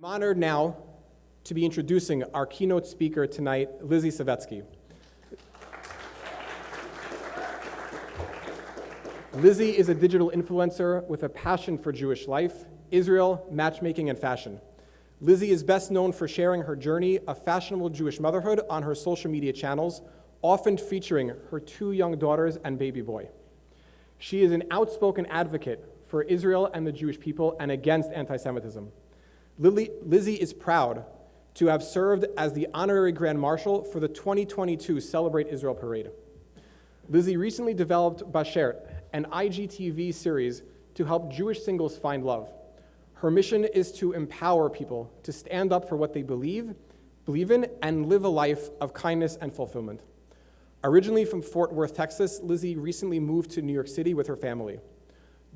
honored now to be introducing our keynote speaker tonight, Lizzy Savetsky. Lizzy is a digital influencer with a passion for Jewish life, Israel, matchmaking, and fashion. Lizzy is best known for sharing her journey of fashionable Jewish motherhood on her social media channels, often featuring her 2 young daughters and baby boy. She is an outspoken advocate for Israel and the Jewish people and against anti-Semitism. Lizzy is proud to have served as the honorary Grand Marshal for the 2022 Celebrate Israel Parade. Lizzy recently developed Bashert, an IGTV series to help Jewish singles find love. Her mission is to empower people to stand up for what they believe in, and live a life of kindness and fulfillment. Originally from Fort Worth, Texas, Lizzy recently moved to New York City with her family.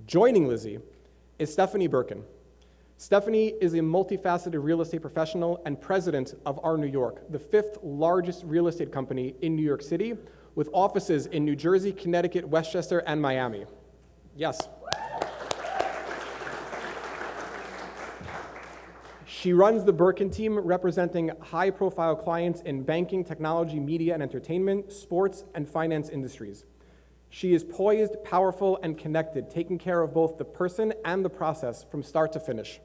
Joining Lizzy is Stephanie Birkin. Stephanie is a multifaceted real estate professional and president of Our New York, the 5th largest real estate company in New York City, with offices in New Jersey, Connecticut, Westchester, and Miami. Yes. She runs the Birkin team, representing high-profile clients in banking, technology, media and entertainment, sports, and finance industries. She is poised, powerful, and connected, taking care of both the person and the process from start to finish.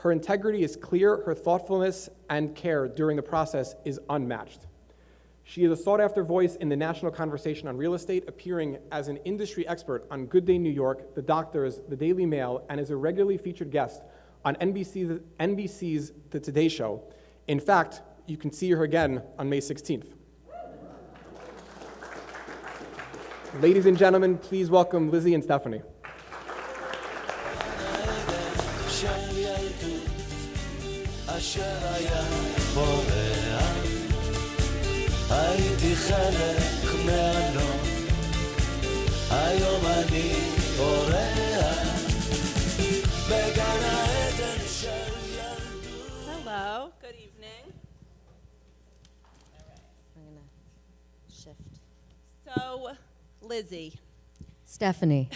Her integrity is clear, her thoughtfulness and care during the process is unmatched. She is a sought-after voice in the national conversation on real estate, appearing as an industry expert on Good Day New York, The Doctors, The Daily Mail, and is a regularly featured guest on NBC's The Today Show. In fact, you can see her again on May 16th. Ladies and gentlemen, please welcome Lizzy and Stephanie. הייתי חלק מהנוף, היום אני אורח בגן העדן של ילדות. Hello, good evening. All right, I'm gonna shift. So, Lizzy. Stephanie.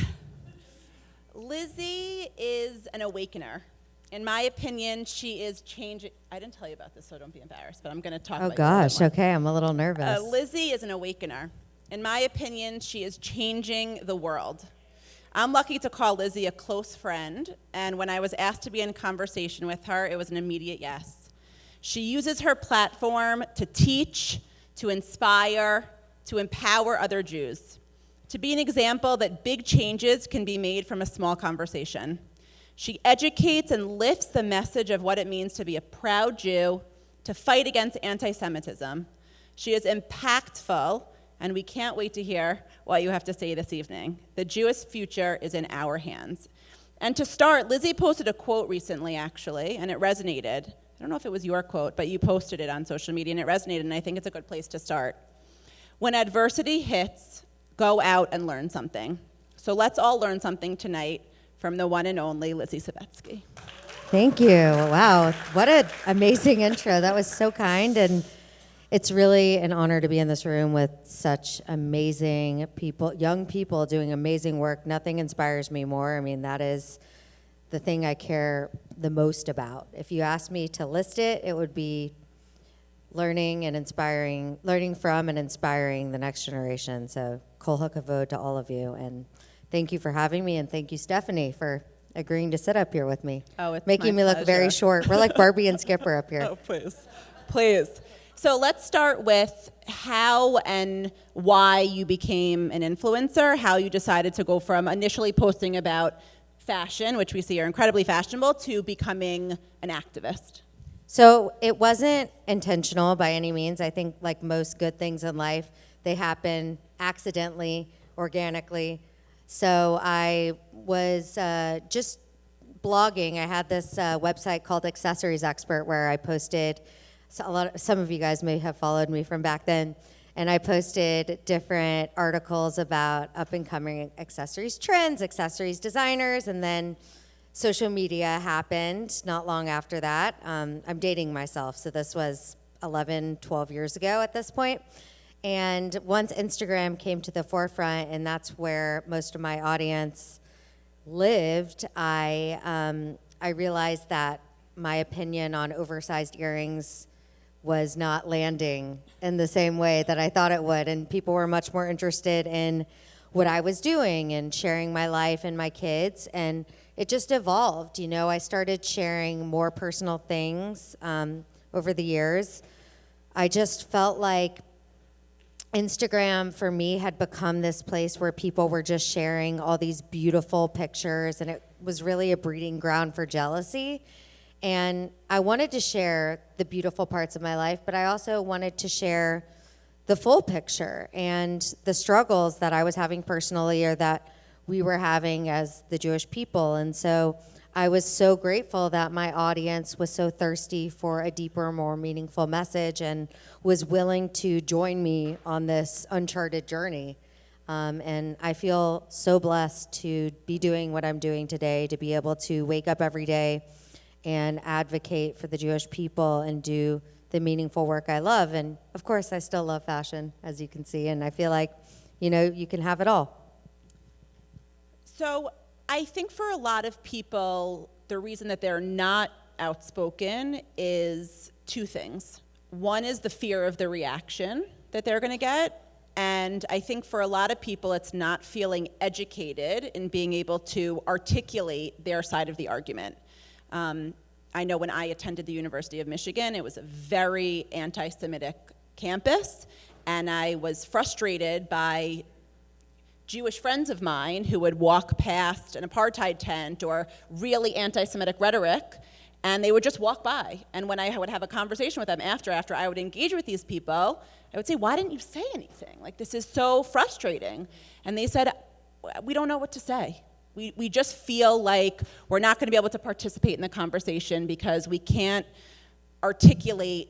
Lizzy is an awakener. In my opinion, she is changing. I didn't tell you about this, so don't be embarrassed, but I'm going to talk about it. Oh gosh, okay, I'm a little nervous. Lizzy is an awakener. In my opinion, she is changing the world. I'm lucky to call Lizzy a close friend, and when I was asked to be in conversation with her, it was an immediate yes. She uses her platform to teach, to inspire, to empower other Jews, to be an example that big changes can be made from a small conversation. She educates and lifts the message of what it means to be a proud Jew, to fight against anti-Semitism. She is impactful, and we can't wait to hear what you have to say this evening. The Jewish future is in our hands. And to start, Lizzy posted a quote recently, actually, and it resonated. I don't know if it was your quote, but you posted it on social media, and it resonated, and I think it's a good place to start. When adversity hits, go out and learn something. So let's all learn something tonight from the one and only Lizzy Savetsky. Thank you. Wow, what an amazing intro. That was so kind, and it's really an honor to be in this room with such amazing people, young people doing amazing work. Nothing inspires me more. I mean, that is the thing I care the most about. If you asked me to list it, it would be learning from and inspiring the next generation. So kol hakavod to all of you, and thank you for having me, and thank you, Stephanie, for agreeing to sit up here with me. Oh, it's making me my look very pleasure. short. We're like Barbie and Skipper up here. Oh, please. So let's start with how and why you became an influencer, how you decided to go from initially posting about fashion, which we see are incredibly fashionable, to becoming an activist. So it wasn't intentional by any means. I think like most good things in life, they happen accidentally, organically. So I was just blogging. I had this website called Accessories Expert where I posted, some of you guys may have followed me from back then, and I posted different articles about up-and-coming accessories trends, accessories designers, and then social media happened not long after that. I'm dating myself, so this was 11, 12 years ago at this point. And once Instagram came to the forefront, and that's where most of my audience lived, I realized that my opinion on oversized earrings was not landing in the same way that I thought it would. And people were much more interested in what I was doing and sharing my life and my kids. And it just evolved. You know, I started sharing more personal things over the years. I just felt like Instagram for me had become this place where people were just sharing all these beautiful pictures, and it was really a breeding ground for jealousy. And I wanted to share the beautiful parts of my life, but I also wanted to share the full picture and the struggles that I was having personally or that we were having as the Jewish people. And so I was so grateful that my audience was so thirsty for a deeper, more meaningful message and was willing to join me on this uncharted journey. And I feel so blessed to be doing what I'm doing today, to be able to wake up every day and advocate for the Jewish people and do the meaningful work I love. And of course, I still love fashion, as you can see, and I feel like, you know, you can have it all. So I think for a lot of people, the reason that they're not outspoken is two things. One is the fear of the reaction that they're going to get. And I think for a lot of people, it's not feeling educated in being able to articulate their side of the argument. I know when I attended the University of Michigan, it was a very anti-Semitic campus, and I was frustrated by Jewish friends of mine who would walk past an apartheid tent or really anti-Semitic rhetoric, and they would just walk by. And when I would have a conversation with them after I would engage with these people, I would say, why didn't you say anything? Like, this is so frustrating. And they said, we don't know what to say. We just feel like we're not going to be able to participate in the conversation because we can't articulate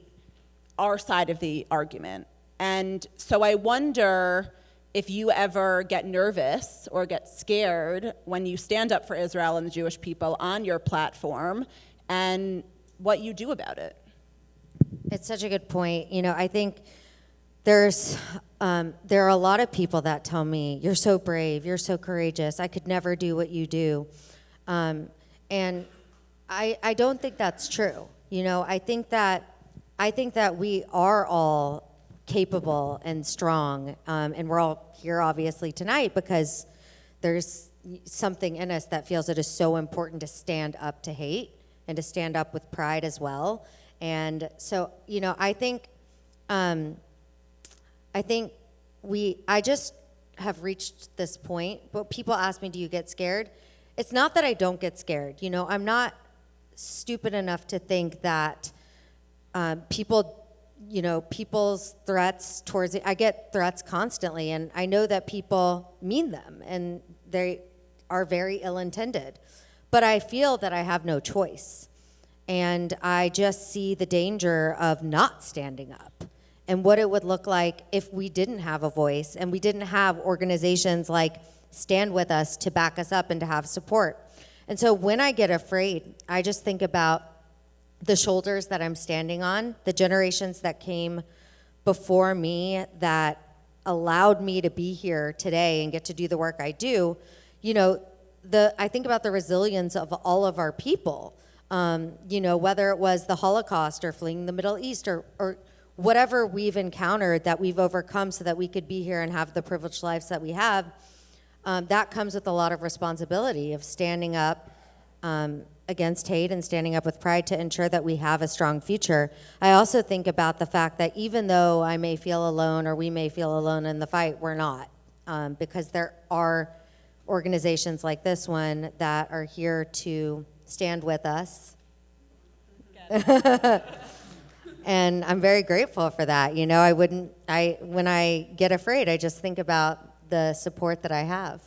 our side of the argument. And so I wonder if you ever get nervous or get scared when you stand up for Israel and the Jewish people on your platform, and what you do about it. It's such a good point. You know, I think there are a lot of people that tell me, you're so brave, you're so courageous, I could never do what you do. And I don't think that's true. You know, I think that we are all capable and strong, and we're all here obviously tonight because there's something in us that feels it is so important to stand up to hate and to stand up with pride as well. And so, you know, I think I just have reached this point, but people ask me, do you get scared? It's not that I don't get scared. You know, I'm not stupid enough to think that people's threats towards it, I get threats constantly, and I know that people mean them, and they are very ill-intended. But I feel that I have no choice, and I just see the danger of not standing up and what it would look like if we didn't have a voice and we didn't have organizations like Stand With Us to back us up and to have support. And so when I get afraid, I just think about the shoulders that I'm standing on, the generations that came before me that allowed me to be here today and get to do the work I do. You know, I think about the resilience of all of our people, you know, whether it was the Holocaust or fleeing the Middle East or whatever we've encountered that we've overcome so that we could be here and have the privileged lives that we have, that comes with a lot of responsibility of standing up against hate and standing up with pride to ensure that we have a strong future. I also think about the fact that even though I may feel alone or we may feel alone in the fight, we're not, because there are organizations like this one that are here to stand with us. And I'm very grateful for that. You know, when I get afraid, I just think about the support that I have.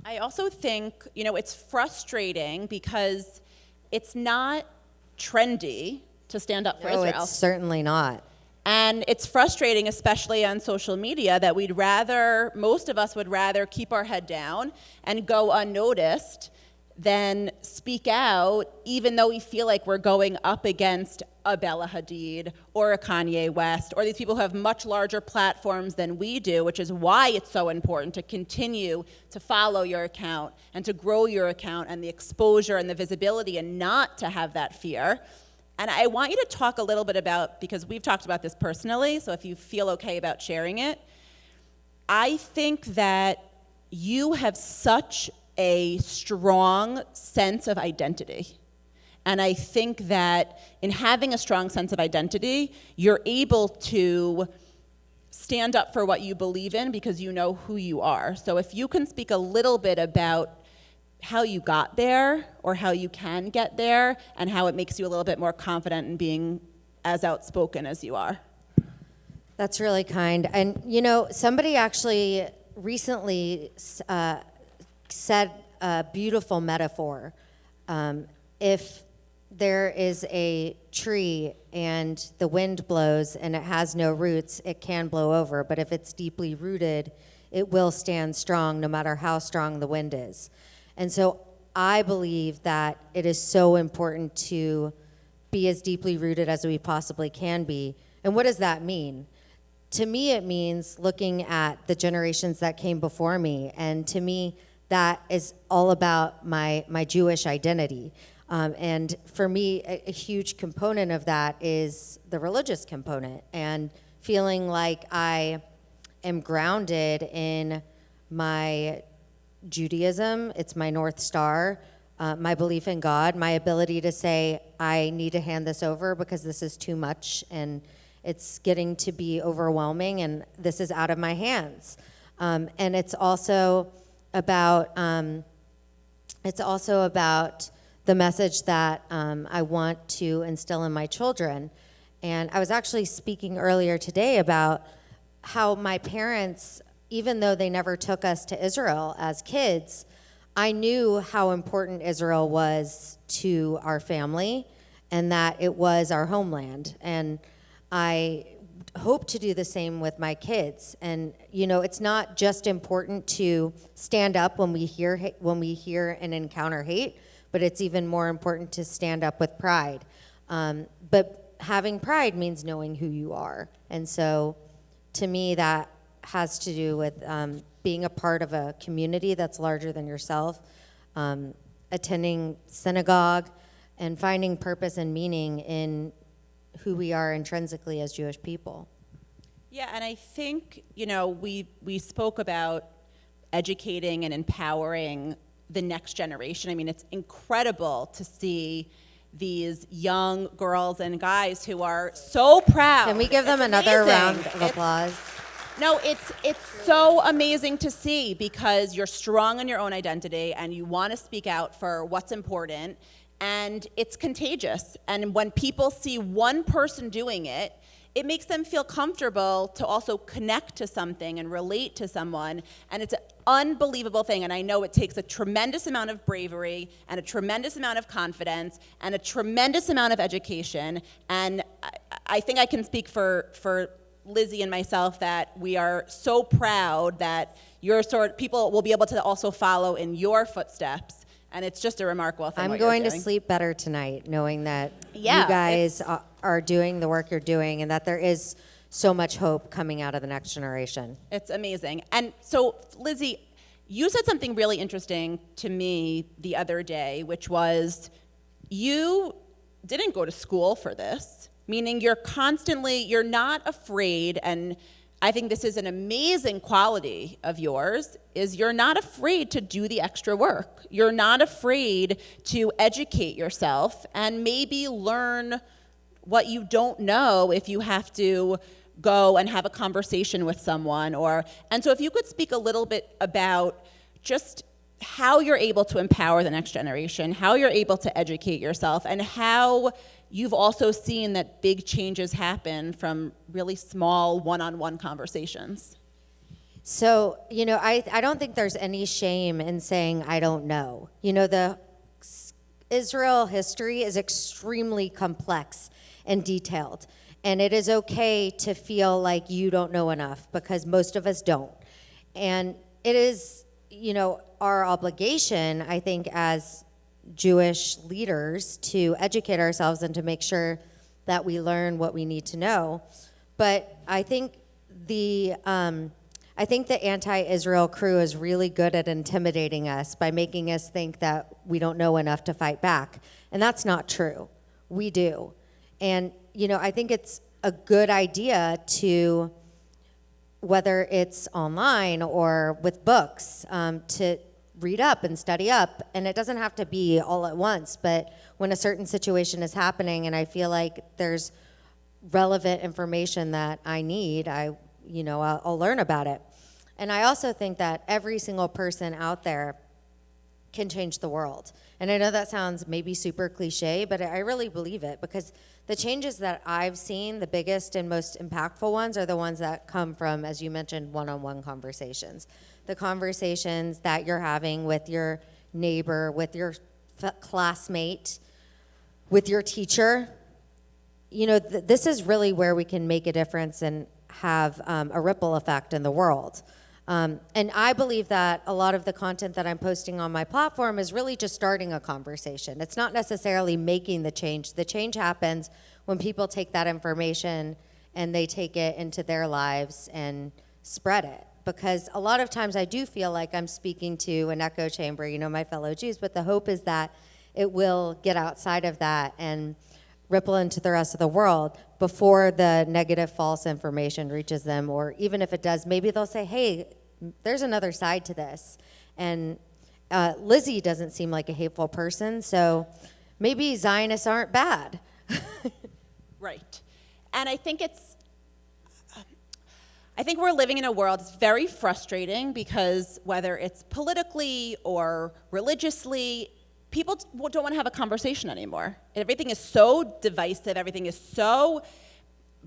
I also think, you know, it's frustrating because it's not trendy to stand up for Israel. No, it's certainly not. And it's frustrating, especially on social media, that most of us would rather keep our head down and go unnoticed then speak out, even though we feel like we're going up against a Bella Hadid or a Kanye West, or these people who have much larger platforms than we do, which is why it's so important to continue to follow your account and to grow your account and the exposure and the visibility, and not to have that fear. And I want you to talk a little bit about, because we've talked about this personally, so if you feel okay about sharing it, I think that you have such a strong sense of identity. And I think that in having a strong sense of identity, you're able to stand up for what you believe in because you know who you are. So if you can speak a little bit about how you got there, or how you can get there, and how it makes you a little bit more confident in being as outspoken as you are. That's really kind. And somebody actually recently said a beautiful metaphor. If there is a tree and the wind blows and it has no roots, it can blow over. But if it's deeply rooted, it will stand strong no matter how strong the wind is. And so I believe that it is so important to be as deeply rooted as we possibly can be. And what does that mean? To me, it means looking at the generations that came before me. And to me, that is all about my Jewish identity. And for me, a huge component of that is the religious component, and feeling like I am grounded in my Judaism. It's my North Star, my belief in God, my ability to say, I need to hand this over because this is too much and it's getting to be overwhelming and this is out of my hands. And it's also about the message that I want to instill in my children. And I was actually speaking earlier today about how my parents, even though they never took us to Israel as kids, I knew how important Israel was to our family and that it was our homeland. And I hope to do the same with my kids. And it's not just important to stand up when we hear and encounter hate, but it's even more important to stand up with pride. But having pride means knowing who you are. And so to me, that has to do with being a part of a community that's larger than yourself, attending synagogue, and finding purpose and meaning in who we are intrinsically as Jewish people. Yeah, and I think, we spoke about educating and empowering the next generation. I mean, it's incredible to see these young girls and guys who are so proud. Can we give them another round of applause? No, it's so amazing to see, because you're strong in your own identity and you want to speak out for what's important, and it's contagious. And when people see one person doing it, it makes them feel comfortable to also connect to something and relate to someone. And it's an unbelievable thing. And I know it takes a tremendous amount of bravery and a tremendous amount of confidence and a tremendous amount of education. And I think I can speak for Lizzy and myself that we are so proud that people will be able to also follow in your footsteps. And it's just a remarkable thing. I'm going to sleep better tonight knowing that you guys are doing the work you're doing and that there is so much hope coming out of the next generation. It's amazing. And so, Lizzy, you said something really interesting to me the other day, which was you didn't go to school for this, meaning you're not afraid, and I think this is an amazing quality of yours, is you're not afraid to do the extra work. You're not afraid to educate yourself and maybe learn what you don't know if you have to go and have a conversation with someone. And so if you could speak a little bit about just how you're able to empower the next generation, how you're able to educate yourself, and how you've also seen that big changes happen from really small one-on-one conversations. So, I don't think there's any shame in saying I don't know. The Israel history is extremely complex and detailed, and it is okay to feel like you don't know enough, because most of us don't. And it is, our obligation, I think, as Jewish leaders to educate ourselves and to make sure that we learn what we need to know. But I think the anti-Israel crew is really good at intimidating us by making us think that we don't know enough to fight back. And that's not true. We do. And, I think it's a good idea to, whether it's online or with books, to read up and study up. And it doesn't have to be all at once, but when a certain situation is happening and I feel like there's relevant information that I need, I'll learn about it. And I also think that every single person out there can change the world. And I know that sounds maybe super cliche, but I really believe it, because the changes that I've seen, the biggest and most impactful ones, are the ones that come from, as you mentioned, one-on-one conversations. The conversations that you're having with your neighbor, with your classmate, with your teacher. This is really where we can make a difference and have a ripple effect in the world. And I believe that a lot of the content that I'm posting on my platform is really just starting a conversation. It's not necessarily making the change. The change happens when people take that information and they take it into their lives and spread it. Because a lot of times I do feel like I'm speaking to an echo chamber, my fellow Jews, but the hope is that it will get outside of that and ripple into the rest of the world before the negative false information reaches them. Or even if it does, maybe they'll say, hey, there's another side to this. And Lizzy doesn't seem like a hateful person, so maybe Zionists aren't bad. Right. And I think we're living in a world that's very frustrating, because whether it's politically or religiously, people don't want to have a conversation anymore. Everything is so divisive. Everything is so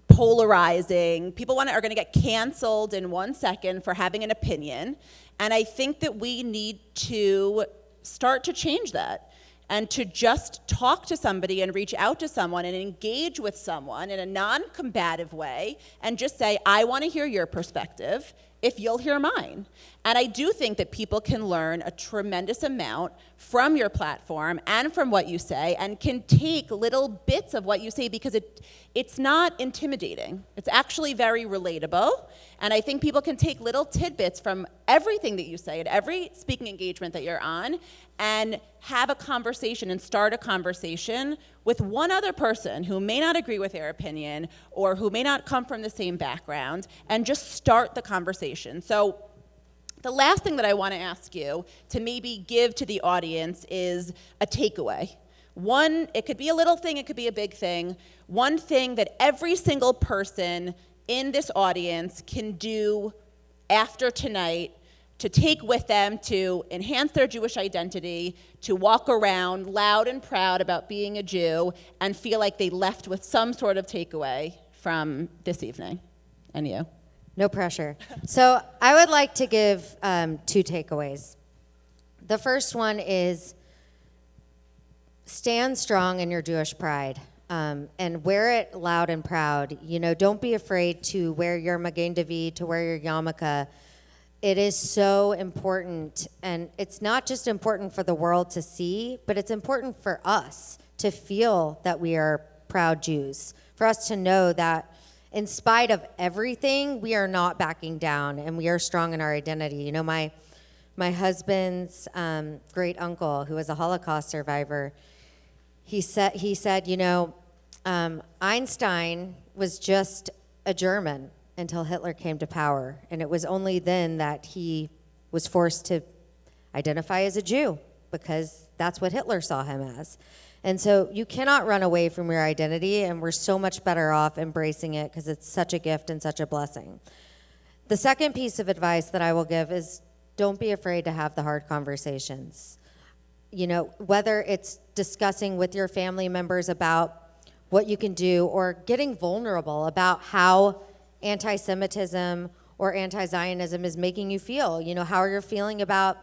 polarizing. People are going to get canceled in 1 second for having an opinion. And I think that we need to start to change that, and to just talk to somebody and reach out to someone and engage with someone in a non-combative way and just say, I want to hear your perspective if you'll hear mine. And I do think that people can learn a tremendous amount from your platform and from what you say, and can take little bits of what you say, because it's not intimidating. It's actually very relatable. And I think people can take little tidbits from everything that you say at every speaking engagement that you're on, and have a conversation and start a conversation with one other person who may not agree with their opinion or who may not come from the same background, and just start the conversation. So the last thing that I want to ask you to maybe give to the audience is a takeaway. One, it could be a little thing, it could be a big thing. One thing that every single person in this audience can do after tonight to take with them to enhance their Jewish identity, to walk around loud and proud about being a Jew, and feel like they left with some sort of takeaway from this evening. And you? No pressure. So I would like to give 2 takeaways. The first one is stand strong in your Jewish pride, and wear it loud and proud. Don't be afraid to wear your Magen David, to wear your yarmulke. It is so important, and it's not just important for the world to see, but it's important for us to feel that we are proud Jews, for us to know that in spite of everything, we are not backing down, and we are strong in our identity. My husband's great uncle, who was a Holocaust survivor, he said, Einstein was just a German until Hitler came to power. And it was only then that he was forced to identify as a Jew, because that's what Hitler saw him as. And so you cannot run away from your identity, and we're so much better off embracing it, because it's such a gift and such a blessing. The second piece of advice that I will give is, don't be afraid to have the hard conversations. Whether it's discussing with your family members about what you can do, or getting vulnerable about how anti-Semitism or anti-Zionism is making you feel. How you're feeling about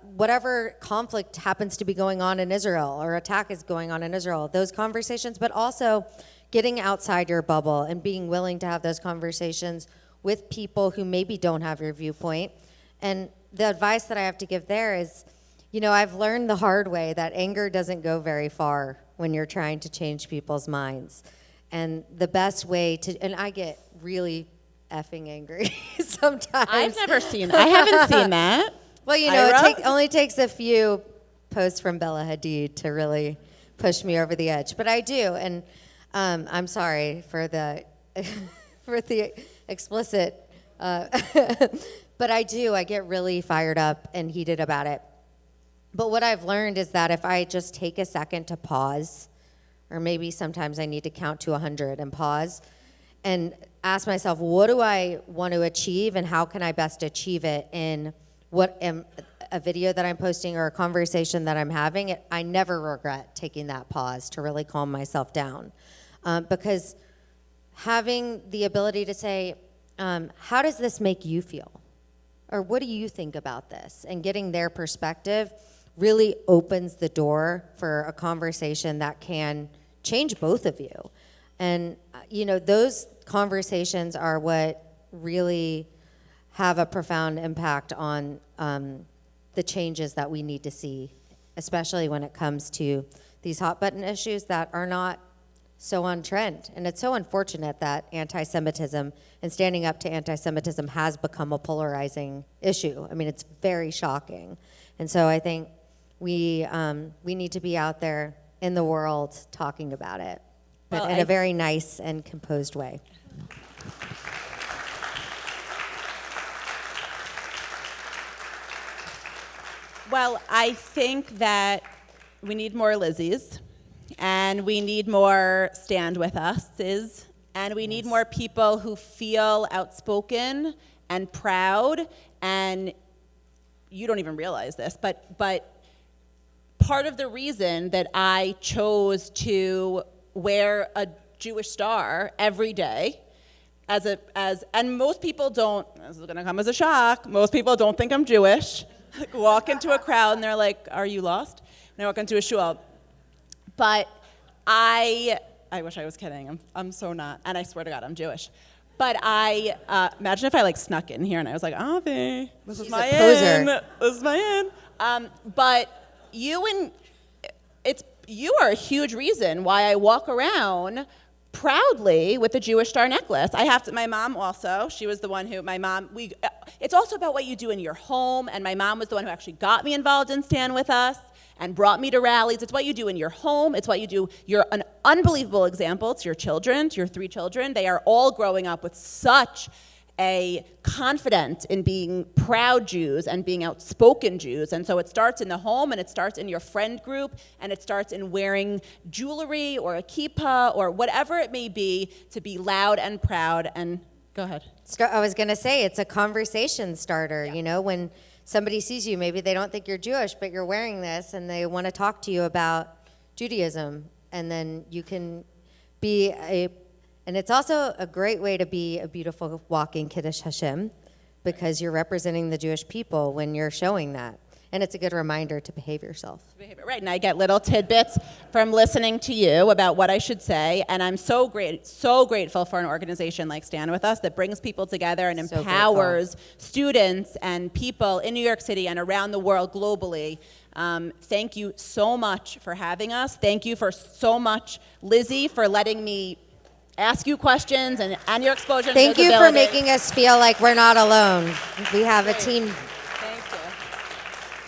whatever conflict happens to be going on in Israel, or attack is going on in Israel, those conversations, but also getting outside your bubble and being willing to have those conversations with people who maybe don't have your viewpoint. And the advice that I have to give there is, I've learned the hard way that anger doesn't go very far when you're trying to change people's minds. And the best way and I get really effing angry sometimes. I haven't seen that. Well, it only takes a few posts from Bella Hadid to really push me over the edge. But I do, and I'm sorry for the for the explicit, but I do. I get really fired up and heated about it. But what I've learned is that if I just take a second to pause, or maybe sometimes I need to count to 100 and pause, and ask myself, what do I want to achieve and how can I best achieve it in a video that I'm posting or a conversation that I'm having, I never regret taking that pause to really calm myself down. Because having the ability to say, how does this make you feel? Or what do you think about this? And getting their perspective really opens the door for a conversation that can change both of you. And, those conversations are what really have a profound impact on the changes that we need to see, especially when it comes to these hot button issues that are not so on trend. And it's so unfortunate that anti-Semitism and standing up to anti-Semitism has become a polarizing issue. I mean, it's very shocking. And so I think we need to be out there in the world talking about it, but in a very nice and composed way. Well, I think that we need more Lizzys, and we need more Stand With Us's, and we need more people who feel outspoken and proud, and you don't even realize this, but part of the reason that I chose to wear a Jewish star every day and most people don't, this is gonna come as a shock, most people don't think I'm Jewish. Walk into a crowd and they're like, are you lost? And I walk into a shul. But I wish I was kidding, I'm so not, and I swear to God, I'm Jewish. But imagine if I snuck in here and I was like, Avi, this is my in. This is my in. But you are a huge reason why I walk around proudly with the Jewish star necklace. My mom also, she was the one who, it's also about what you do in your home, and my mom was the one who actually got me involved in Stand With Us and brought me to rallies. It's what you do in your home. It's what you do. You're an unbelievable example to your children, to your 3 children. They are all growing up with such a confidence in being proud Jews and being outspoken Jews. And so it starts in the home, and it starts in your friend group, and it starts in wearing jewelry or a kippah or whatever it may be to be loud and proud. And go ahead. I was going to say, it's a conversation starter. Yeah. When somebody sees you, maybe they don't think you're Jewish, but you're wearing this, and they want to talk to you about Judaism. And then you can be and it's also a great way to be a beautiful walking Kiddush Hashem, because you're representing the Jewish people when you're showing that. And it's a good reminder to behave yourself. Right, and I get little tidbits from listening to you about what I should say, and I'm so grateful for an organization like Stand With Us that brings people together and empowers students and people in New York City and around the world globally. Thank you so much for having us. Thank you for so much, Lizzy, for letting me ask you questions and your exposure. Thank you for making us feel like we're not alone. We have a team.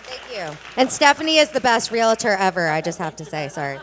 Thank you. And Stephanie is the best realtor ever, I just have to say. Sorry.